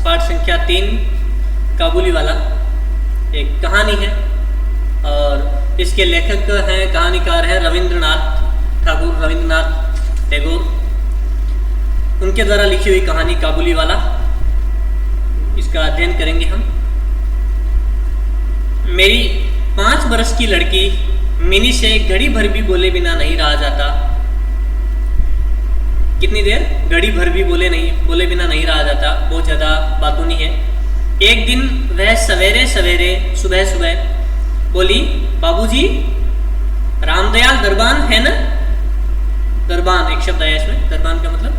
पाठ संख्या 3 काबुली वाला एक कहानी है और इसके लेखक हैं, कहानीकार हैं रविंद्रनाथ टैगोर। उनके द्वारा लिखी हुई कहानी काबुली वाला, इसका अध्ययन करेंगे हम। मेरी 5 बरस की लड़की मिनी से घड़ी भर भी बोले बिना नहीं रहा जाता। कितनी देर? घड़ी भर भी बोले बिना नहीं रहा जाता। बहुत ज़्यादा बातूनी है। एक दिन वह सवेरे सवेरे सुबह बोली, बाबूजी रामदयाल दरबान है ना? दरबान एक शब्द आया इसमें। दरबान का मतलब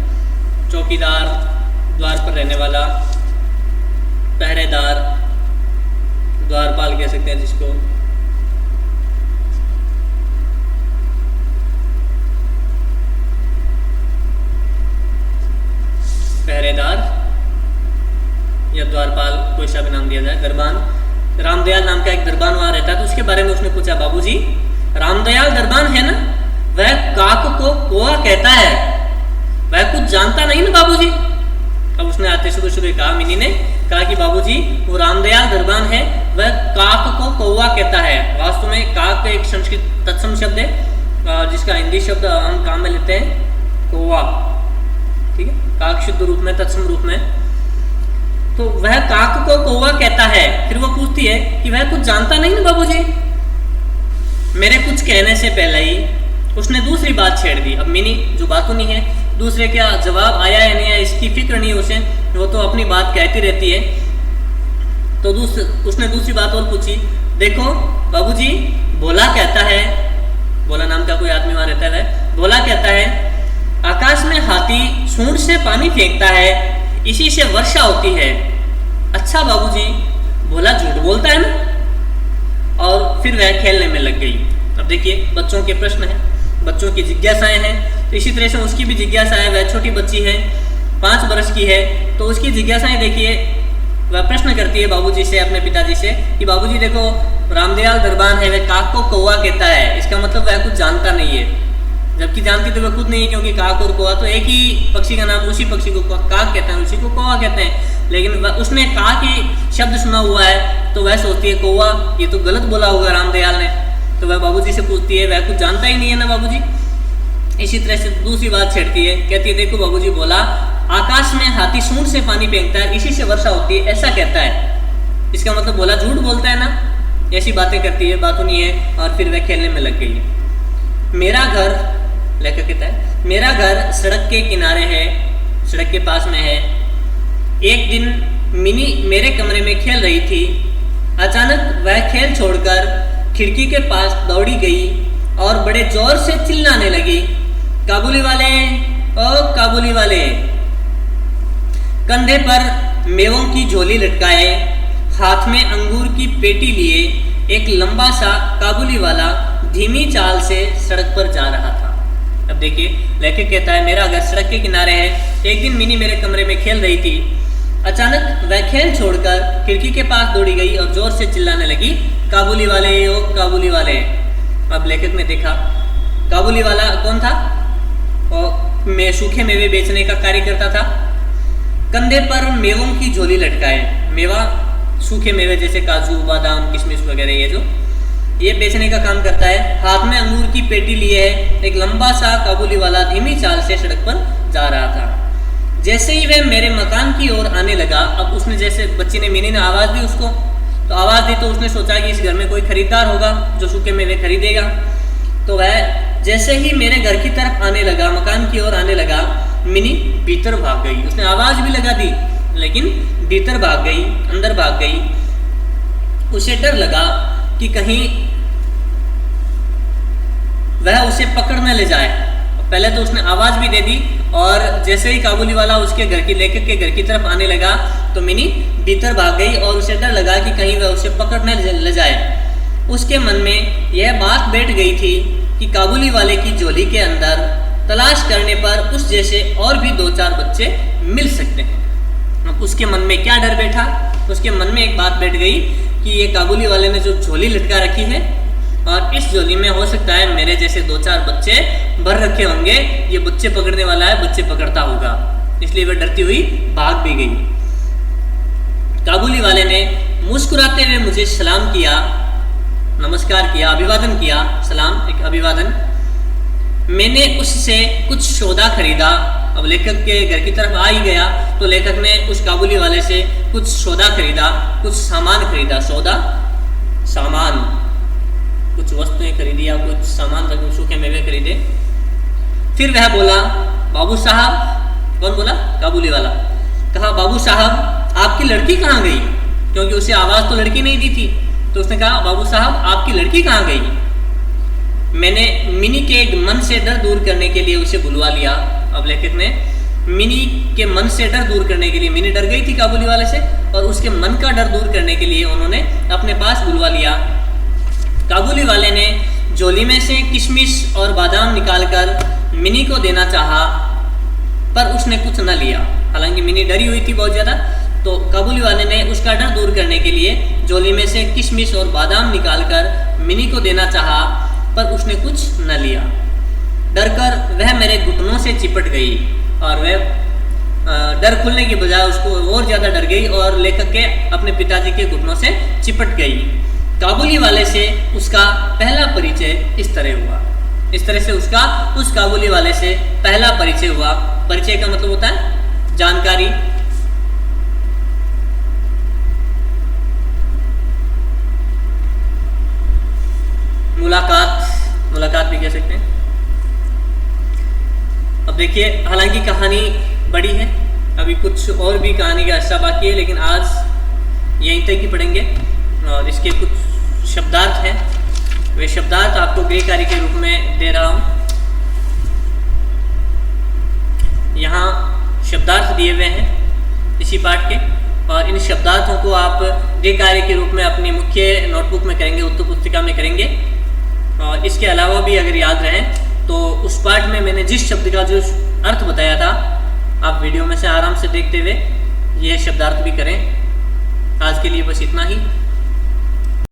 चौकीदार, द्वार पर रहने वाला, पहरेदार, द्वारपाल कह सकते हैं जिसको। पहरेदार या द्वारपाल, कोई सा भी नाम दिया जाए। दरबान, रामदयाल नाम का एक दरबान वहां रहता है, तो उसके बारे में उसने पूछा, बाबूजी रामदयाल दरबान है ना? वह काक को कोआ कहता है, वह कुछ जानता नहीं ना बाबूजी? अब उसने आते शुरू कहा, मिनी ने कहा कि बाबूजी वो रामदयाल दरबान है, वह काक को कौवा कहता है। वास्तव में काक एक संस्कृत तत्सम शब्द है जिसका हिंदी शब्द हम काम में लेते हैं कौवा। ठीक है, काक शुद्ध रूप में, तत्सम रूप में। तो वह काक को कौवा कहता है। फिर वो पूछती है कि वह कुछ जानता नहीं ना बाबूजी? मेरे कुछ कहने से पहले ही उसने दूसरी बात छेड़ दी। अब मिनी जो बातूनी है, दूसरे का जवाब आया या नहीं आया इसकी फिक्र नहीं उसे, वो तो अपनी बात कहती रहती है। तो उसने दूसरी बात और पूछी, देखो बाबूजी भोला कहता है, भोला नाम का कोई आदमी वहां रहता है, भोला कहता है आकाश में हाथी सूंड से पानी फेंकता है, इसी से वर्षा होती है। अच्छा बाबूजी, भोला झूठ बोलता है ना? और फिर वह खेलने में लग गई। अब देखिए बच्चों के प्रश्न हैं, बच्चों की जिज्ञासाएं हैं, तो इसी तरह से उसकी भी जिज्ञासा है। वह छोटी बच्ची है, 5 बरस की है, तो उसकी जिज्ञासाएं देखिए। वह प्रश्न करती है बाबूजी से, अपने पिताजी से कि बाबूजी देखो रामदयाल दरबान है, वह काक को कौवा कहता है, इसका मतलब वह कुछ जानता नहीं है। जबकि जानती तो वह खुद नहीं है, क्योंकि काक और कौवा तो एक ही पक्षी का नाम, उसी पक्षी को काक कहते हैं, उसी को कौवा कहते हैं। लेकिन उसने काक ही शब्द सुना हुआ है, तो वह सोचती है कौवा, ये तो गलत बोला होगा रामदयाल ने। तो वह बाबूजी से पूछती है, वह कुछ जानता ही नहीं है ना बाबूजी? इसी तरह से दूसरी बात छेड़ती है, कहती है देखो बाबूजी बोला आकाश में हाथी सूंड से पानी फेंकता है, इसी से वर्षा होती है, ऐसा कहता है। इसका मतलब बोला झूठ बोलता है ना? ऐसी बातें करती है, बातूनी है। और फिर वह खेलने में लग गई। मेरा घर, लेखक कहता है, मेरा घर सड़क के किनारे है, सड़क के पास में है। एक दिन मिनी मेरे कमरे में खेल रही थी। अचानक वह खेल छोड़कर खिड़की के पास दौड़ी गई और बड़े जोर से चिल्लाने लगी, काबुली वाले, ओ काबुली वाले। कंधे पर मेवों की झोली लटकाए, हाथ में अंगूर की पेटी लिए एक लंबा सा काबुली वाला धीमी चाल से सड़क पर जा रहा था। अब देखिए लेखक कहता है, मेरा घर सड़क के किनारे है। एक दिन मिनी मेरे कमरे में खेल रही थी। अचानक वह खेल छोड़कर खिड़की के पास दौड़ी गई और जोर से चिल्लाने लगी, काबुली वाले, ओ काबुली वाले। अब लेखक ने देखा काबुली वाला कौन था? और मैं सूखे मेवे बेचने का कार्य करता था। कंधे पर मेवों की झोली लटकाए, मेवा सूखे मेवे जैसे काजू, बादाम, किशमिश वगैरह, ये बेचने का काम करता है। हाथ में अंगूर की पेटी लिए है। एक लंबा सा काबुली वाला धीमी चाल से सड़क पर जा रहा था। जैसे ही वह मेरे मकान की ओर आने लगा, अब उसने, जैसे बच्ची ने, मिनी ने आवाज़ दी उसको, तो आवाज़ दी तो उसने सोचा कि इस घर में कोई खरीदार होगा जो सूखे मेवे खरीदेगा। तो वह जैसे ही मेरे घर की तरफ आने लगा, मकान की ओर आने लगा, मिनी भीतर भाग गई। उसने आवाज़ भी लगा दी लेकिन भीतर भाग गई, अंदर भाग गई। उसे डर लगा कि कहीं वह उसे पकड़ न ले जाए। पहले तो उसने आवाज़ भी दे दी और जैसे ही काबुली वाला उसके घर की, लेखक के घर की तरफ आने लगा, तो मिनी भीतर भाग गई और उसे डर लगा कि कहीं वह उसे पकड़ न ले जाए। उसके मन में यह बात बैठ गई थी कि काबुली वाले की झोली के अंदर तलाश करने पर उस जैसे और भी 2-4 बच्चे मिल सकते हैं। अब उसके मन में क्या डर बैठा? उसके मन में एक बात बैठ गई कि ये काबुली वाले ने जो झोली लटका रखी है और इस झोली में हो सकता है मेरे जैसे 2-4 बच्चे भर रखे होंगे, ये बच्चे पकड़ने वाला है, बच्चे पकड़ता होगा। इसलिए वह डरती हुई भाग भी गई। काबुली वाले ने मुस्कुराते हुए मुझे सलाम किया, नमस्कार किया, अभिवादन किया, सलाम एक अभिवादन। मैंने उससे कुछ सौदा खरीदा। अब लेखक के घर की तरफ आ ही गया तो लेखक ने उस काबुली वाले से कुछ सौदा खरीदा, कुछ सामान खरीदा। सौदा सामान, कुछ वस्तुएं खरीदी या कुछ सामान, सूखे मेवे खरीदे। फिर वह बोला, बाबू साहब, कौन बोला? काबुली वाला। कहा, बाबू साहब आपकी लड़की कहाँ गई? क्योंकि उसे आवाज़ तो लड़की नहीं दी थी, तो उसने कहा, बाबू साहब आपकी लड़की कहाँ गई? मैंने मिनी के मन से डर दूर करने के लिए उसे बुलवा लिया। अब लेखक ने मिनी के मन से डर दूर करने के लिए, मिनी डर गई थी काबुली वाले से, और उसके मन का डर दूर करने के लिए उन्होंने अपने पास बुलवा लिया। काबुली वाले ने झोली में से किशमिश और बादाम निकालकर मिनी को देना चाहा, पर उसने कुछ न लिया। हालांकि मिनी डरी हुई थी बहुत ज़्यादा, तो काबुली वाले ने उसका डर दूर करने के लिए झोली में से किशमिश और बादाम निकालकर मिनी को देना चाहा, पर उसने कुछ न लिया। डरकर वह मेरे घुटनों से चिपट गई, और वह डर खुलने की बजाय उसको और ज़्यादा डर गई और लेखक के अपने पिताजी के घुटनों से चिपट गई। काबुली वाले से उसका पहला परिचय इस तरह हुआ। इस तरह से उसका उस काबुली वाले से पहला परिचय हुआ। परिचय का मतलब होता है जानकारी। मुलाकात भी कह सकते हैं। अब देखिए, हालांकि कहानी बड़ी है, अभी कुछ और भी कहानी का हिस्सा बाकी है, लेकिन आज यहीं तक ही पढ़ेंगे। और इसके कुछ शब्दार्थ हैं, वे शब्दार्थ आपको गृह कार्य के रूप में दे रहा हूँ। यहाँ शब्दार्थ दिए हुए हैं इसी पाठ के, और इन शब्दार्थों को आप गृह कार्य के रूप में अपनी मुख्य नोटबुक में करेंगे, उत्तर पुस्तिका में करेंगे। और इसके अलावा भी अगर याद रहें तो उस पाठ में मैंने जिस शब्द का जो अर्थ बताया था, आप वीडियो में से आराम से देखते हुए यह शब्दार्थ भी करें। आज के लिए बस इतना ही।